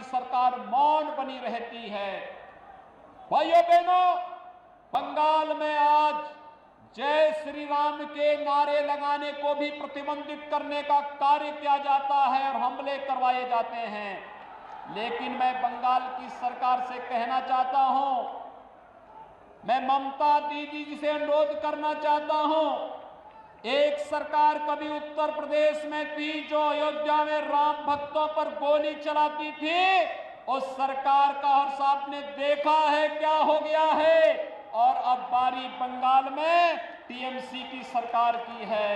की सरकार मौन बनी रहती है। भाइयों बहनों, बंगाल में आज जय श्री राम के नारे लगाने को भी प्रतिबंधित करने का कार्य किया जाता है और हमले करवाए जाते हैं। लेकिन मैं बंगाल की सरकार से कहना चाहता हूं, मैं ममता दीदी जी से अनुरोध करना चाहता हूं, एक सरकार कभी उत्तर प्रदेश में थी जो अयोध्या में राम भक्तों पर गोली चलाती थी। उस सरकार का हर्ष आपने देखा है क्या हो गया है, और अब बारी बंगाल में टीएमसी की सरकार की है।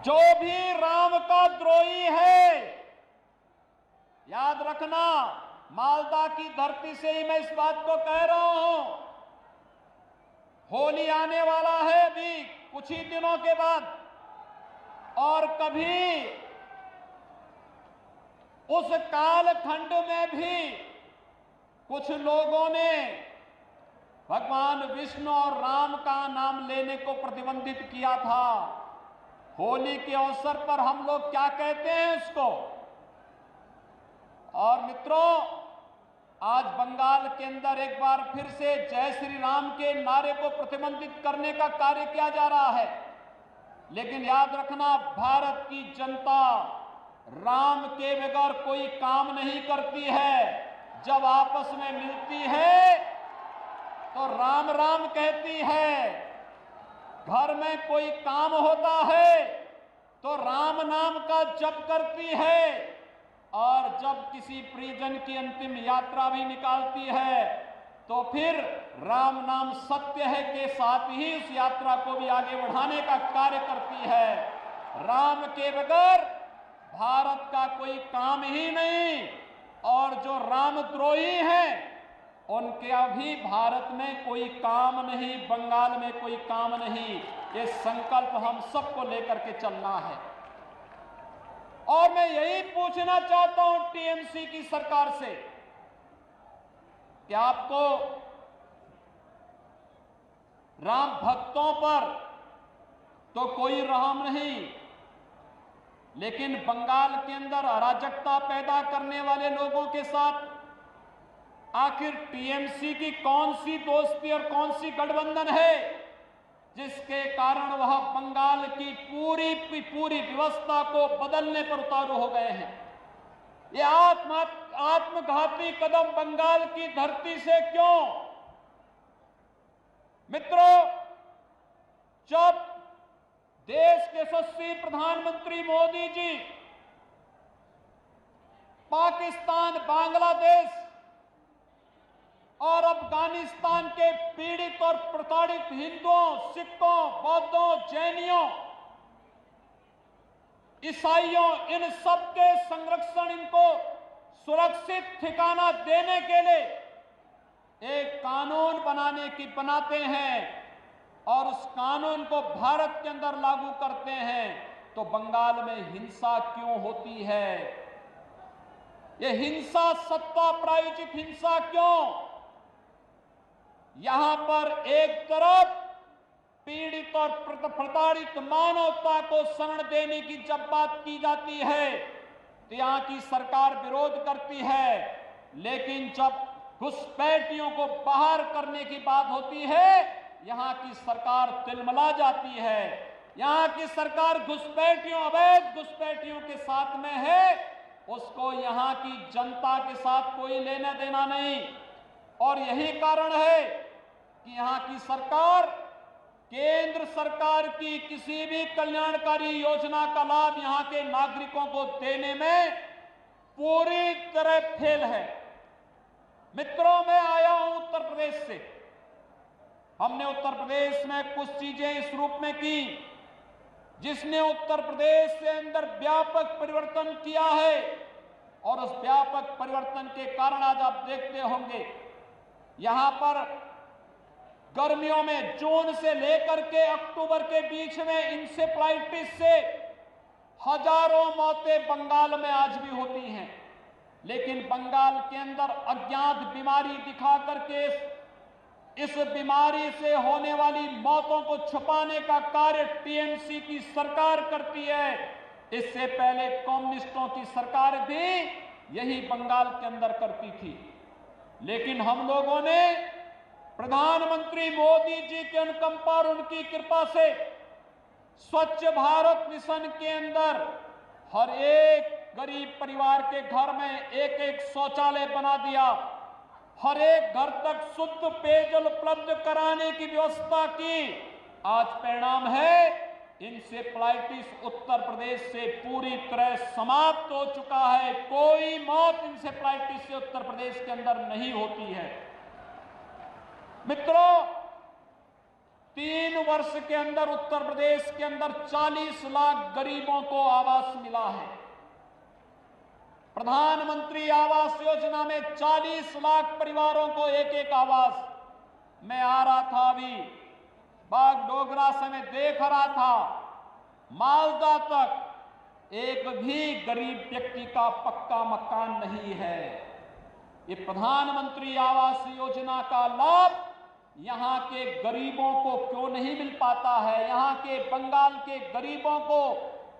जो भी राम का द्रोही है, याद रखना, मालदा की धरती से ही मैं इस बात को कह रहा हूं, होली आने वाला है अभी कुछ ही दिनों के बाद, और कभी उस कालखंड में भी कुछ लोगों ने भगवान विष्णु और राम का नाम लेने को प्रतिबंधित किया था। होली के अवसर पर हम लोग क्या कहते हैं उसको। और मित्रों, आज बंगाल के अंदर एक बार फिर से जय श्री राम के नारे को प्रतिबंधित करने का कार्य किया जा रहा है। लेकिन याद रखना, भारत की जनता राम के बगैर कोई काम नहीं करती है। जब आपस में मिलती है तो राम राम कहती है, घर में कोई काम होता है तो राम नाम का जप करती है, और जब किसी परिजन की अंतिम यात्रा भी निकालती है तो फिर राम नाम सत्य है के साथ ही उस यात्रा को भी आगे बढ़ाने का कार्य करती है। राम के बगैर भारत का कोई काम ही नहीं, और जो रामद्रोही हैं उनके अभी भारत में कोई काम नहीं, बंगाल में कोई काम नहीं। ये संकल्प हम सबको लेकर के चलना है। और मैं यही पूछना चाहता हूं टीएमसी की सरकार से कि आपको राम भक्तों पर तो कोई रहम नहीं, लेकिन बंगाल के अंदर अराजकता पैदा करने वाले लोगों के साथ आखिर टीएमसी की कौन सी दोस्ती और कौन सी गठबंधन है जिसके कारण वह बंगाल की पूरी व्यवस्था को बदलने पर उतारू हो गए हैं। ये आत्मघाती कदम बंगाल की धरती से क्यों? मित्रों, जब देश के यशस्वी प्रधानमंत्री मोदी जी पाकिस्तान, बांग्लादेश और अफगानिस्तान के पीड़ित और प्रताड़ित हिंदुओं, सिखों, बौद्धों, जैनियों, ईसाइयों, इन सब के संरक्षण, इनको सुरक्षित ठिकाना देने के लिए एक कानून बनाते हैं और उस कानून को भारत के अंदर लागू करते हैं, तो बंगाल में हिंसा क्यों होती है? ये हिंसा सत्ता प्रायोजित हिंसा क्यों? यहां पर एक तरफ पीड़ित और प्रताड़ित मानवता को शरण देने की जब बात की जाती है तो यहां की सरकार विरोध करती है, लेकिन जब घुसपैठियों को बाहर करने की बात होती है यहां की सरकार तिलमिला जाती है। यहां की सरकार घुसपैठियों, अवैध घुसपैठियों के साथ में है, उसको यहां की जनता के साथ कोई लेना देना नहीं। और यही कारण है कि यहां की सरकार केंद्र सरकार की किसी भी कल्याणकारी योजना का लाभ यहां के नागरिकों को देने में पूरी तरह फेल है। मित्रों, मैं आया हूं उत्तर प्रदेश से। हमने उत्तर प्रदेश में कुछ चीजें इस रूप में की जिसने उत्तर प्रदेश के अंदर व्यापक परिवर्तन किया है, और उस व्यापक परिवर्तन के कारण आज आप देखते होंगे यहां पर गर्मियों में जून से लेकर के अक्टूबर के बीच में इंसेफ्लाइटिस से हजारों मौतें बंगाल में आज भी होती हैं। लेकिन बंगाल के अंदर अज्ञात बीमारी दिखा करके इस बीमारी से होने वाली मौतों को छुपाने का कार्य टीएमसी की सरकार करती है। इससे पहले कम्युनिस्टों की सरकार भी यही बंगाल के अंदर करती थी। लेकिन हम लोगों ने प्रधानमंत्री मोदी जी के अनुकंपा और उनकी कृपा से स्वच्छ भारत मिशन के अंदर हर एक गरीब परिवार के घर में एक एक शौचालय बना दिया, हर एक घर तक शुद्ध पेयजल उपलब्ध कराने की व्यवस्था की। आज परिणाम है इंसेफ्लाइटिस उत्तर प्रदेश से पूरी तरह समाप्त हो चुका है। कोई मौत इंसेफ्लाइटिस से उत्तर प्रदेश के अंदर नहीं होती है। मित्रों, 3 वर्ष के अंदर उत्तर प्रदेश के अंदर 40 लाख गरीबों को आवास मिला है। प्रधानमंत्री आवास योजना में 40 लाख परिवारों को एक एक आवास। मैं आ रहा था अभी बागडोगरा से, मैं देख रहा था मालदा तक एक भी गरीब व्यक्ति का पक्का मकान नहीं है। ये प्रधानमंत्री आवास योजना का लाभ यहां के गरीबों को क्यों नहीं मिल पाता है? यहां के बंगाल के गरीबों को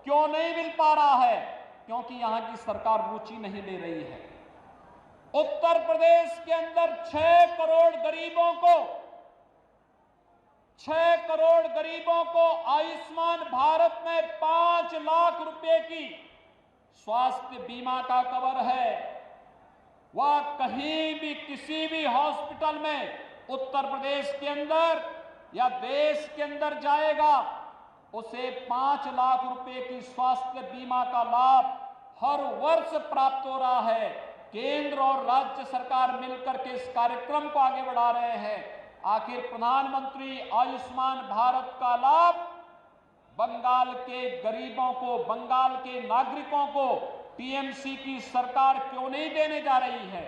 क्यों नहीं मिल पा रहा है? क्योंकि यहां की सरकार रुचि नहीं ले रही है। उत्तर प्रदेश के अंदर 6 करोड़ गरीबों को आयुष्मान भारत में 5 लाख रुपए की स्वास्थ्य बीमा का कवर है। वह कहीं भी किसी भी हॉस्पिटल में उत्तर प्रदेश के अंदर या देश के अंदर जाएगा, उसे 5 लाख रुपए की स्वास्थ्य बीमा का लाभ हर वर्ष प्राप्त हो रहा है। केंद्र और राज्य सरकार मिलकर के इस कार्यक्रम को आगे बढ़ा रहे हैं। आखिर प्रधानमंत्री आयुष्मान भारत का लाभ बंगाल के गरीबों को, बंगाल के नागरिकों को टीएमसी की सरकार क्यों नहीं देने जा रही है?